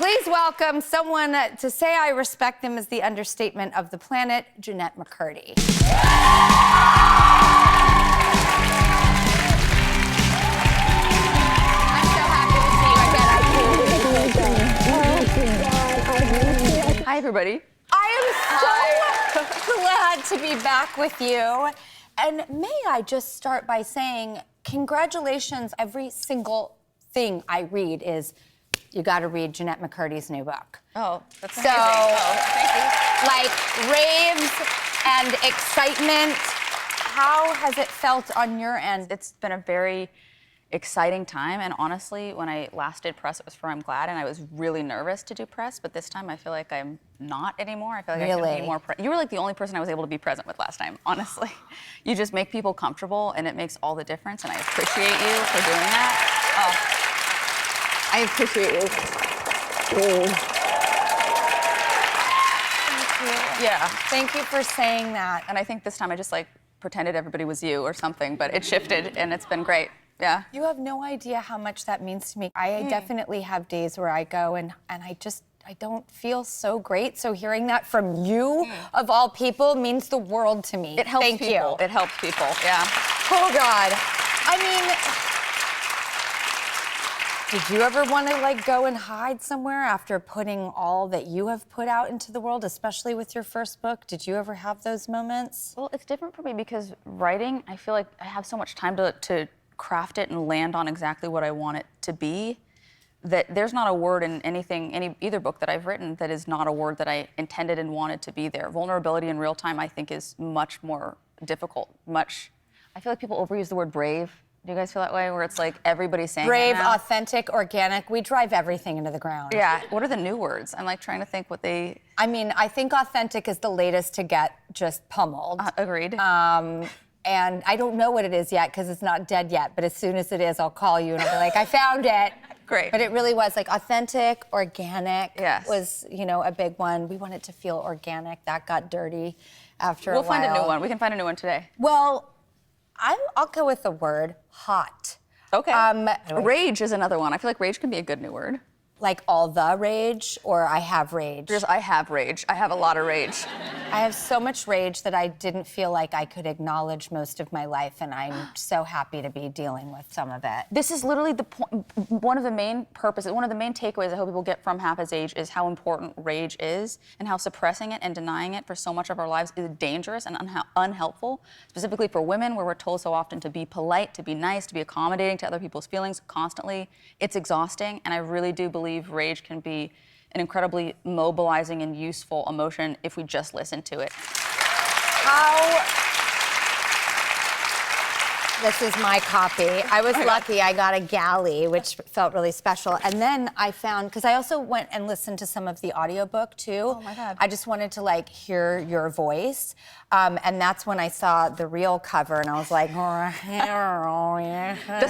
Please welcome someone to say I respect them is the understatement of the planet, Jennette McCurdy. I'm so happy to see you again. Hi, everybody. I am so glad to be back with you. And may I just start by saying congratulations. Every single thing I read is you got to read Jennette McCurdy's new book. Oh, that's amazing. Thank you. Like raves and excitement. How has it felt on your end? It's been a very exciting time, and honestly, when I last did press, it was for I'm Glad, and I was really nervous to do press, but this time I feel like I'm not anymore. I feel like I can be more You were like the only person I was able to be present with last time, honestly. You just make people comfortable, and it makes all the difference, and I appreciate you for doing that. I appreciate you. Thank you. Yeah. Thank you for saying that. And I think this time I just like pretended everybody was you or something, but it shifted, and it's been great. Yeah. You have no idea how much that means to me. I definitely have days where I go and I don't feel so great. So hearing that from you, of all people, means the world to me. It helps Thank people. you. It helps people, yeah. Oh, God. I mean, did you ever want to like go and hide somewhere after putting all that you have put out into the world, especially with your first book? Did you ever have those moments? Well, it's different for me because writing, I feel like I have so much time to craft it and land on exactly what I want it to be, that there's not a word in either book that I've written that is not a word that I intended and wanted to be there. Vulnerability in real time, I think, is much more difficult. I feel like people overuse the word brave. Do you guys feel that way? Where it's like everybody's saying brave, it now? authentic, organic. We drive everything into the ground. Yeah. What are the new words? I'm like trying to think what they... I mean, I think authentic is the latest to get just pummeled. Agreed. And I don't know what it is yet because it's not dead yet, but as soon as it is, I'll call you and I'll be like, I found it. Great. But it really was like authentic, organic was, a big one. We wanted to feel organic. That got dirty after a while. We'll find a new one. We can find a new one today. Well, I'll go with the word hot. Okay. Rage is another one. I feel like rage can be a good new word. Like all the rage, or I have rage? Just I have rage. I have a lot of rage. I have so much rage that I didn't feel like I could acknowledge most of my life, and I'm so happy to be dealing with some of it. This is literally the point. One of the main purposes, one of the main takeaways I hope people get from Half His Age is how important rage is, and how suppressing it and denying it for so much of our lives is dangerous and unhelpful, specifically for women, where we're told so often to be polite, to be nice, to be accommodating to other people's feelings constantly. It's exhausting, and I really do believe rage can be an incredibly mobilizing and useful emotion if we just listen to it. This is my copy. I was lucky. I got a galley, which felt really special. And then I found, because I also went and listened to some of the audiobook too. Oh my God. I just wanted to hear your voice. And that's when I saw the real cover and I was like, doesn't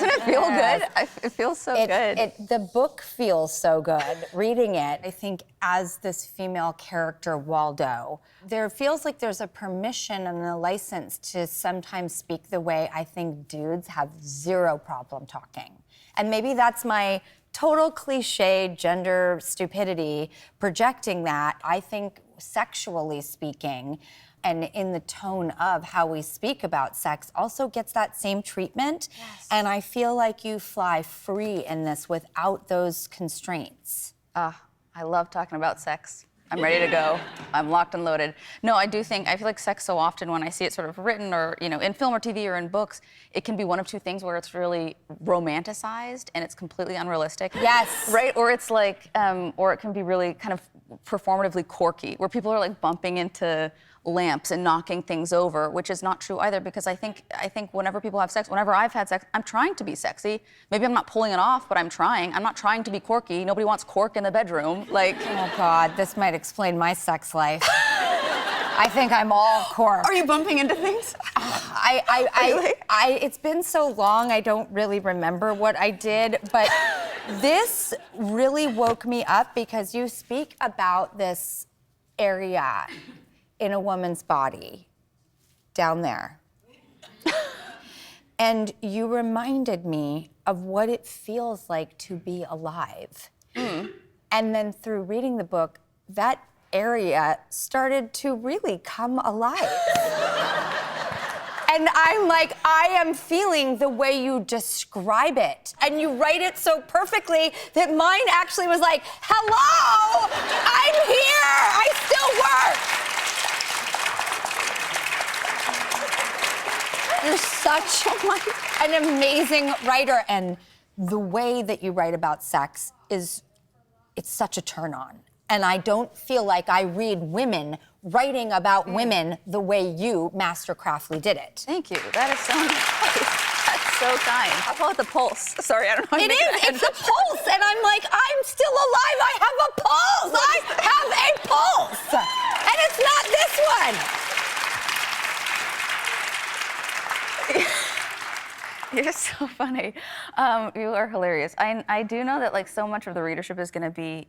it feel good? It feels so good. The book feels so good. Reading it, I think as this female character, Waldo, there feels like there's a permission and a license to sometimes speak the way I think dudes have zero problem talking. And maybe that's my total cliche gender stupidity projecting that. I think sexually speaking, and in the tone of how we speak about sex also gets that same treatment. Yes. And I feel like you fly free in this without those constraints. I love talking about sex. I'm ready to go. I'm locked and loaded. No, I feel like sex so often when I see it sort of written or, in film or TV or in books, it can be one of two things where it's really romanticized and it's completely unrealistic. Yes. Right? Or it's like, or it can be really kind of performatively quirky, where people are like bumping into lamps and knocking things over, which is not true either, because I think whenever people have sex, whenever I've had sex, I'm trying to be sexy. Maybe I'm not pulling it off, but I'm trying. I'm not trying to be quirky. Nobody wants cork in the bedroom. Oh God, this might explain my sex life. I think I'm all cork. Are you bumping into things? Really? It's been so long, I don't really remember what I did, but this really woke me up because you speak about this area in a woman's body down there. And you reminded me of what it feels like to be alive. And then through reading the book, that area started to really come alive. And I'm like, I am feeling the way you describe it. And you write it so perfectly that mine actually was like, hello, I'm here, I still work. You're such an amazing writer. And the way that you write about sex it's such a turn on. And I don't feel like I read women writing about women the way you mastercraftly did it. Thank you. That is so nice. That's so kind. I'll call it the pulse. Sorry, I don't know. It is. It's a pulse. And I'm like, I'm still alive. I have a pulse. I have a pulse. And it's not this one. You're so funny. You are hilarious. I do know that like so much of the readership is going to be,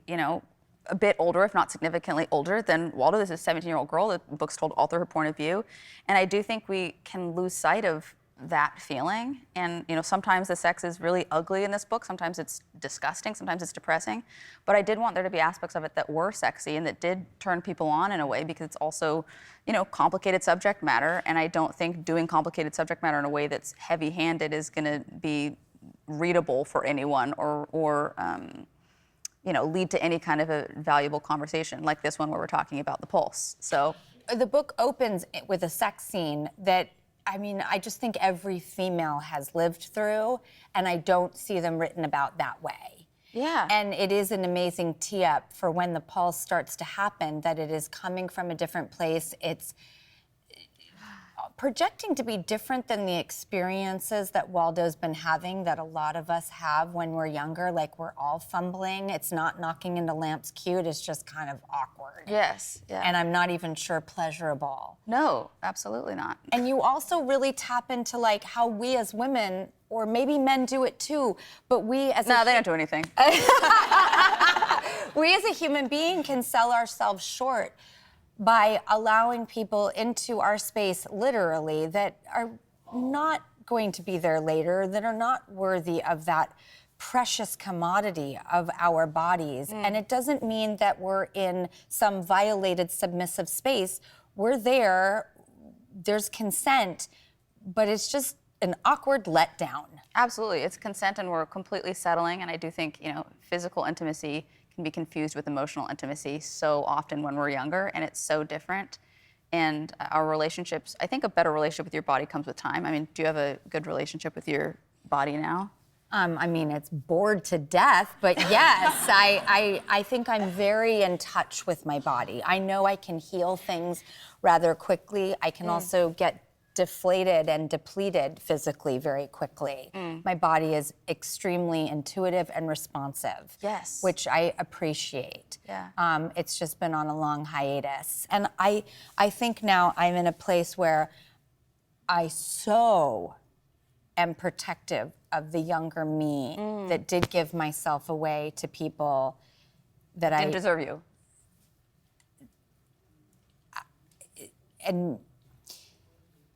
a bit older, if not significantly older than Waldo. This is a 17-year-old girl. The book's told all through her point of view. And I do think we can lose sight of that feeling. And, sometimes the sex is really ugly in this book. Sometimes it's disgusting. Sometimes it's depressing. But I did want there to be aspects of it that were sexy and that did turn people on in a way, because it's also, complicated subject matter. And I don't think doing complicated subject matter in a way that's heavy-handed is going to be readable for anyone or lead to any kind of a valuable conversation like this one where we're talking about the pulse. So the book opens with a sex scene that, I just think every female has lived through, and I don't see them written about that way. Yeah. And it is an amazing tee-up for when the pulse starts to happen, that it is coming from a different place. It's projecting to be different than the experiences that Waldo's been having, that a lot of us have when we're younger. Like, we're all fumbling. It's not knocking into lamps cute. It's just kind of awkward. Yes. Yeah. And I'm not even sure pleasurable. No, absolutely not. And you also really tap into like how we as women, or maybe men do it too, but we as No, they don't do anything. we as a human being can sell ourselves short by allowing people into our space, literally, that are not going to be there later, that are not worthy of that precious commodity of our bodies. And it doesn't mean that we're in some violated submissive space. We're there, there's consent, but it's just an awkward letdown. Absolutely. It's consent, and we're completely settling. And I do think, physical intimacy can be confused with emotional intimacy so often when we're younger, and it's so different. And our relationships, I think a better relationship with your body comes with time. Do you have a good relationship with your body now? It's bored to death, but yes, I think I'm very in touch with my body. I know I can heal things rather quickly. I can also get deflated and depleted physically very quickly. My body is extremely intuitive and responsive. Yes. Which I appreciate. Yeah. It's just been on a long hiatus. And I think now I'm in a place where I so am protective of the younger me that did give myself away to people that Didn't deserve you. And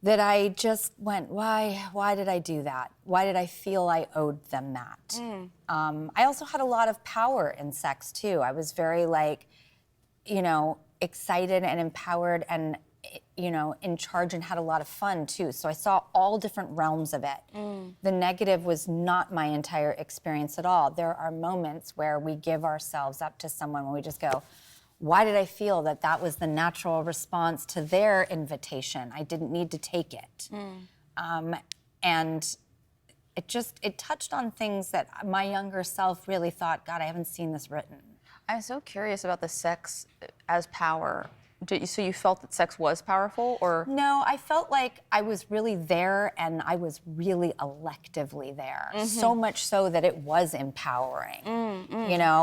that I just went, why did I do that? Why did I feel I owed them that? I also had a lot of power in sex too. I was very excited and empowered and, in charge, and had a lot of fun too. So I saw all different realms of it. The negative was not my entire experience at all. There are moments where we give ourselves up to someone when we just go, why did I feel that was the natural response to their invitation? I didn't need to take it. And it touched on things that my younger self really thought, God, I haven't seen this written. I'm so curious about the sex as power. So you felt that sex was powerful, or? No, I felt like I was really there, and I was really electively there. So much so that it was empowering.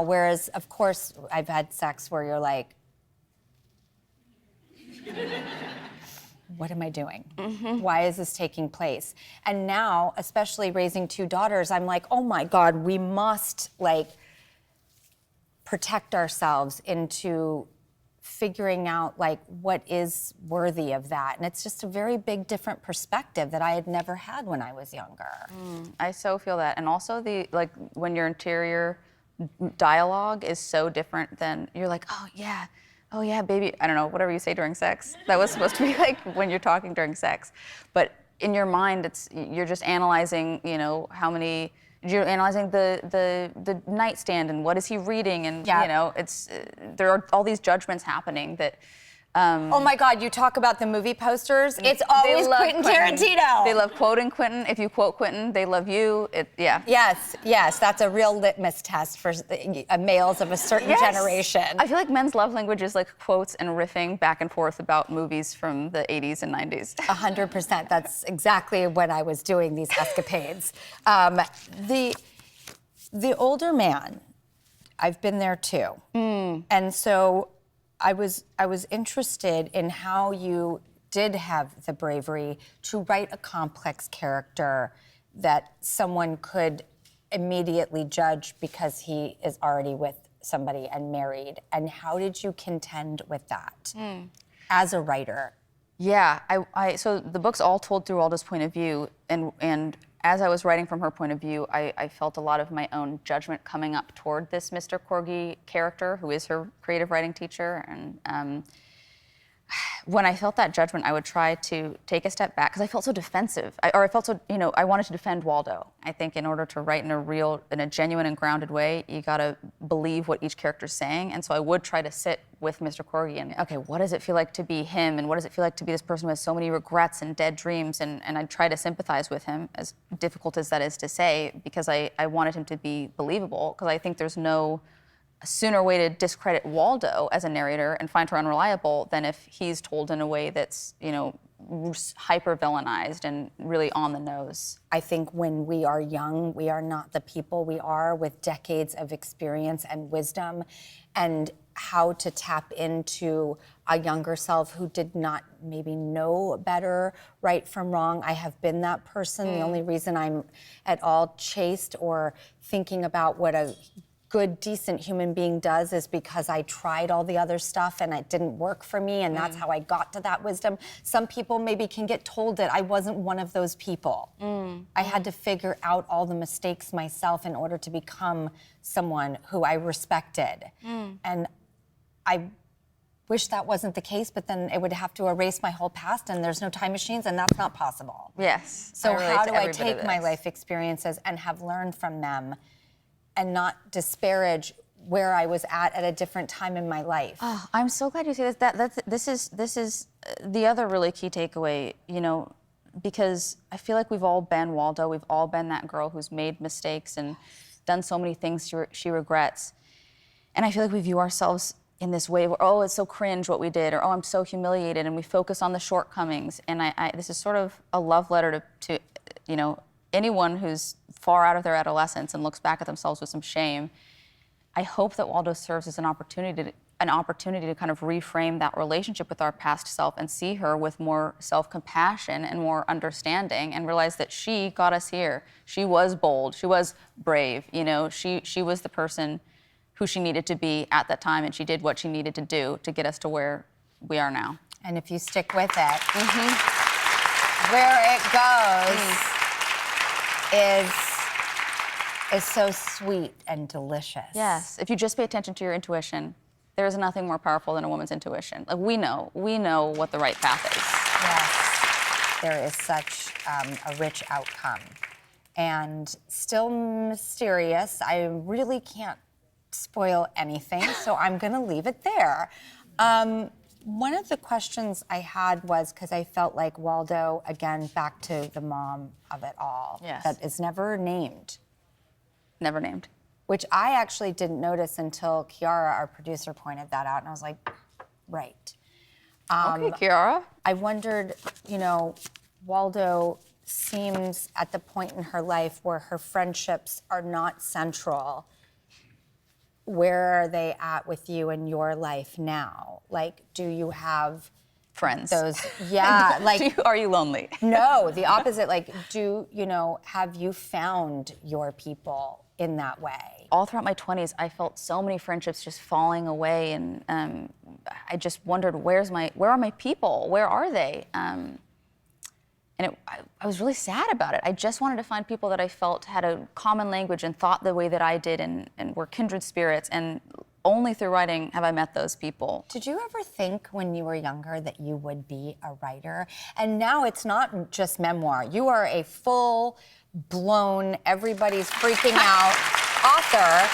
Whereas, of course, I've had sex where you're like, what am I doing? Why is this taking place? And now, especially raising two daughters, I'm like, oh my God, we must protect ourselves into figuring out what is worthy of that. And it's just a very big different perspective that I had never had when I was younger. I so feel that. And also when your interior dialogue is so different than you're like, oh yeah, baby. I don't know, whatever you say during sex. That was supposed to be like when you're talking during sex. But in your mind, you're just analyzing, you're analyzing the nightstand and what is he reading, and there are all these judgments happening that. Oh my God, you talk about the movie posters. It's always Quentin Tarantino. They love quoting Quentin. If you quote Quentin, they love you. Yes, that's a real litmus test for males of a certain generation. I feel like men's love language is like quotes and riffing back and forth about movies from the 80s and 90s. 100%. That's exactly when I was doing these escapades. The older man, I've been there too. And so I was interested in how you did have the bravery to write a complex character that someone could immediately judge because he is already with somebody and married. And how did you contend with that as a writer? Yeah, so the book's all told through Waldo's point of view, and as I was writing from her point of view, I felt a lot of my own judgment coming up toward this Mr. Corgi character, who is her creative writing teacher. And when I felt that judgment, I would try to take a step back because I felt so defensive. I wanted to defend Waldo. I think in order to write in a genuine and grounded way, you gotta believe what each character's saying. And so I would try to sit with Mr. Corgi and, okay, what does it feel like to be him? And what does it feel like to be this person who has so many regrets and dead dreams? And I'd try to sympathize with him, as difficult as that is to say, because I wanted him to be believable, because I think there's no sooner way to discredit Waldo as a narrator and find her unreliable than if he's told in a way that's, hyper villainized and really on the nose. I think when we are young, we are not the people we are with decades of experience and wisdom, and how to tap into a younger self who did not maybe know better, right from wrong. I have been that person. The only reason I'm at all chaste or thinking about what a good, decent human being does is because I tried all the other stuff and it didn't work for me, and that's how I got to that wisdom. Some people maybe can get told it. I wasn't one of those people. I had to figure out all the mistakes myself in order to become someone who I respected. And I wish that wasn't the case, but then it would have to erase my whole past, and there's no time machines, and that's not possible. Yes. So how do I take my life experiences and have learned from them and not disparage where I was at a different time in my life? Oh, I'm so glad you say this. This is the other really key takeaway, because I feel like we've all been Waldo. We've all been that girl who's made mistakes and done so many things she regrets. And I feel like we view ourselves in this way where, oh, it's so cringe what we did, or oh, I'm so humiliated, and we focus on the shortcomings. And this is sort of a love letter to anyone who's far out of their adolescence and looks back at themselves with some shame. I hope that Waldo serves as an opportunity to kind of reframe that relationship with our past self and see her with more self-compassion and more understanding, and realize that she got us here. She was bold. She was brave. She was the person who she needed to be at that time, and she did what she needed to do to get us to where we are now. And if you stick with it, where it goes is so sweet and delicious. Yes, if you just pay attention to your intuition, there is nothing more powerful than a woman's intuition. Like, we know what the right path is. Yes, there is such a rich outcome, and still mysterious. I really can't spoil anything, so I'm gonna leave it there. One of the questions I had was, because I felt like Waldo, again, back to the mom of it all, that is never named. Never named. Which I actually didn't notice until Kiara, our producer, pointed that out, and I was like, right. Okay, Kiara. I wondered, Waldo seems at the point in her life where her friendships are not central. Where are they at with you in your life now? Like, do you have friends? Those, yeah. Like, are you lonely? No, the opposite. Like, have you found your people in that way? All throughout my 20s, I felt so many friendships just falling away, and I just wondered, where are my people? Where are they? And And I was really sad about it. I just wanted to find people that I felt had a common language and thought the way that I did and were kindred spirits. And only through writing have I met those people. Did you ever think when you were younger that you would be a writer? And now it's not just memoir. You are a full-blown, everybody's freaking out author.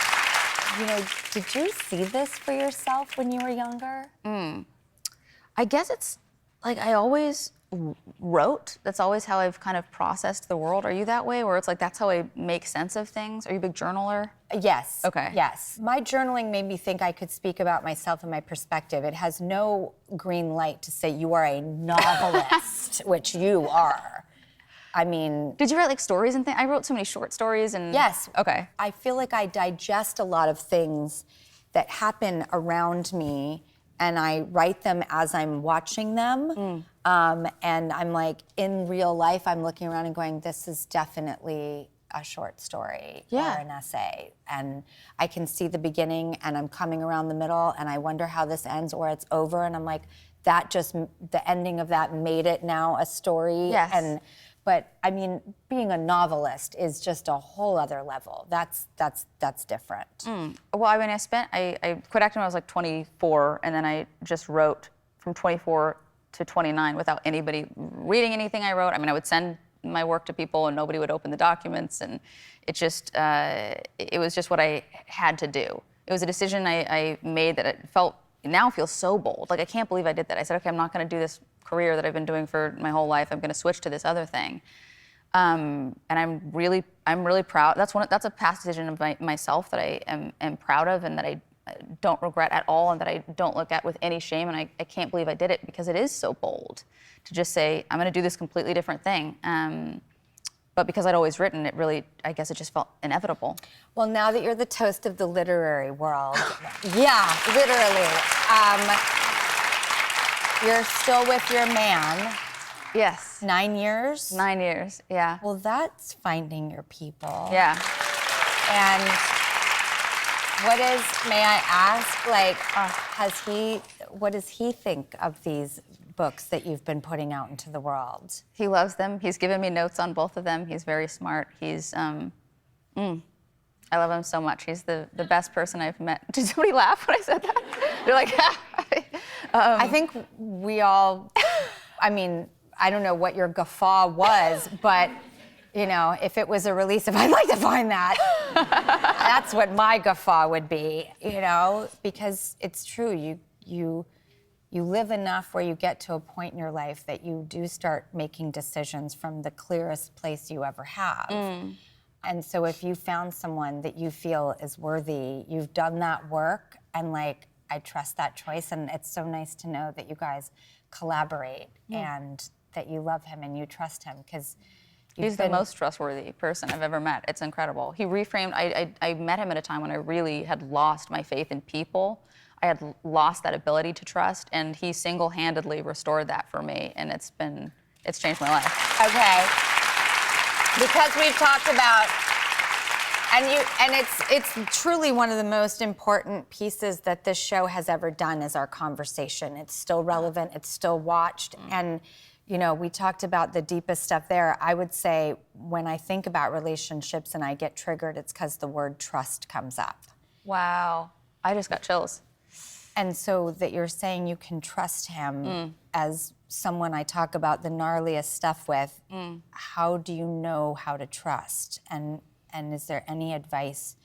You know, did you see this for yourself when you were younger? I guess it's like I always wrote. That's always how I've kind of processed the world. Are you that way? Where it's like that's how I make sense of things? Are you a big journaler? Yes. Okay. Yes. My journaling made me think I could speak about myself and my perspective. It has no green light to say you are a novelist, which you are. I mean... Did you write like stories and things? I wrote so many short stories and... Yes. Okay. I feel like I digest a lot of things that happen around me and I write them as I'm watching them. And I'm like, in real life, I'm looking around and going, this is definitely a short story or an essay. And I can see the beginning and I'm coming around the middle and I wonder how this ends or it's over. And I'm like, that just, the ending of that made it now a story. Yes. But I mean, being a novelist is just a whole other level. That's different. Well, I mean, I quit acting when I was like 24, and then I just wrote from 24 to 29 without anybody reading anything I wrote. I mean, I would send my work to people and nobody would open the documents, and it just, it was just what I had to do. It was a decision I made that it now feels so bold. Like, I can't believe I did that. I said, okay, I'm not gonna do this career that I've been doing for my whole life. I'm gonna switch to this other thing. And I'm really proud. That's a past decision of myself that I am proud of and that I don't regret at all and that I don't look at with any shame. And I can't believe I did it because it is so bold to just say, I'm gonna do this completely different thing. But because I'd always written, I guess it just felt inevitable. Well, now that you're the toast of the literary world, yeah, literally, you're still with your man. Yes. 9 years? 9 years, yeah. Well, that's finding your people. Yeah. And may I ask, like, what does he think of these books that you've been putting out into the world? He loves them. He's given me notes on both of them. He's very smart. I love him so much. He's the best person I've met. Did somebody laugh when I said that? You're like, I think we all, I mean, I don't know what your guffaw was, but you know, if it was a release, if I'd like to find that, that's what my guffaw would be, you know, because it's true. You live enough where you get to a point in your life that you do start making decisions from the clearest place you ever have. And so if you found someone that you feel is worthy, you've done that work, and like, I trust that choice, and it's so nice to know that you guys collaborate and that you love him and you trust him, because he's the most trustworthy person I've ever met. It's incredible. He reframed, I met him at a time when I really had lost my faith in people. I had lost that ability to trust, and he single-handedly restored that for me, and it's changed my life. Okay. Because we've talked about, and it's truly one of the most important pieces that this show has ever done is our conversation. It's still relevant, it's still watched, and you know, we talked about the deepest stuff there. I would say when I think about relationships and I get triggered, it's because the word trust comes up. Wow, I just got chills. And so that you're saying you can trust him as someone I talk about the gnarliest stuff with, how do you know how to trust? And is there any advice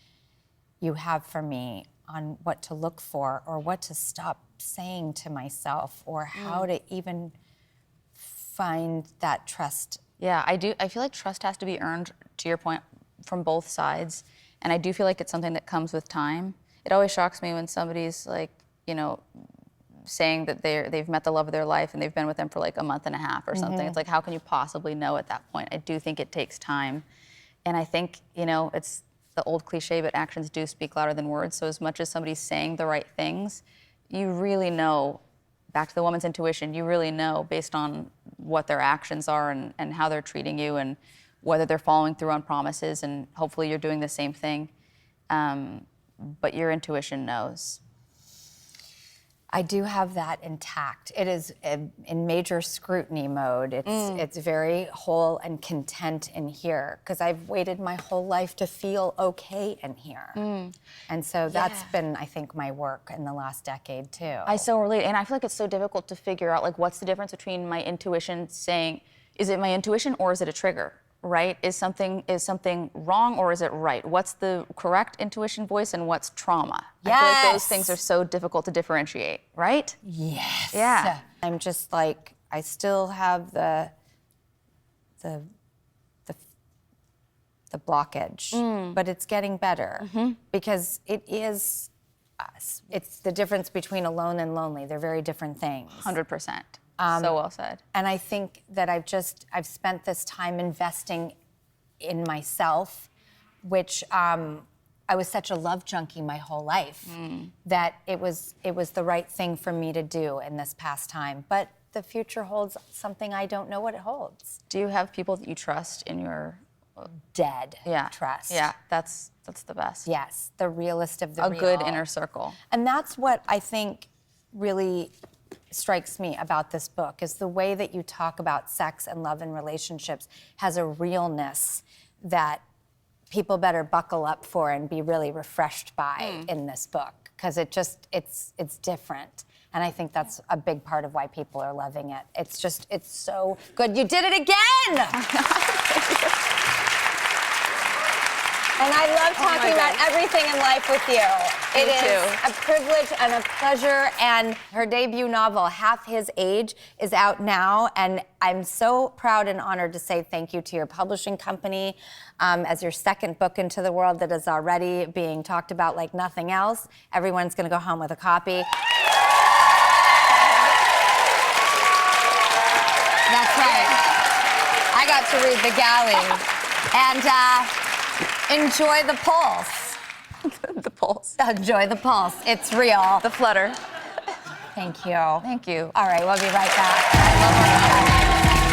you have for me on what to look for or what to stop saying to myself or how to even find that trust? Yeah, I do. I feel like trust has to be earned, to your point, from both sides. And I do feel like it's something that comes with time. It always shocks me when somebody's like, you know, saying that they've met the love of their life and they've been with them for like a month and a half or something. It's like, how can you possibly know at that point? I do think it takes time. And I think, you know, it's the old cliche, but actions do speak louder than words. So as much as somebody's saying the right things, you really know, back to the woman's intuition, you really know based on what their actions are and how they're treating you and whether they're following through on promises, and hopefully you're doing the same thing. But your intuition knows. I do have that intact. It is in major scrutiny mode. It's very whole and content in here because I've waited my whole life to feel okay in here. And so that's been, I think, my work in the last decade too. I so relate, and I feel like it's so difficult to figure out like what's the difference between my intuition saying, is it my intuition or is it a trigger? Right? Is something wrong or is it right? What's the correct intuition voice and what's trauma? Yes. I feel like those things are so difficult to differentiate, right? Yes. Yeah. I'm just like, I still have the blockage, but it's getting better because it is us. It's the difference between alone and lonely. They're very different things. 100%. So well said. And I think that I've spent this time investing in myself, which I was such a love junkie my whole life that it was the right thing for me to do in this past time. But the future holds something I don't know what it holds. Do you have people that you trust in your Dead yeah trust. Yeah, that's the best. Yes, the realest of the A real. good inner circle. And that's what I think really strikes me about this book is the way that you talk about sex and love and relationships has a realness that people better buckle up for and be really refreshed by in this book because it's different. And I think that's a big part of why people are loving it. It's so good. You did it again! And I love talking about everything in life with you. It is a privilege and a pleasure. And her debut novel, Half His Age, is out now. And I'm so proud and honored to say thank you to your publishing company as your second book into the world that is already being talked about like nothing else. Everyone's going to go home with a copy. That's right. I got to read The Galley. And enjoy the pulse. The pulse. Enjoy the pulse. It's real. The flutter. Thank you. Thank you. All right, we'll be right back. I love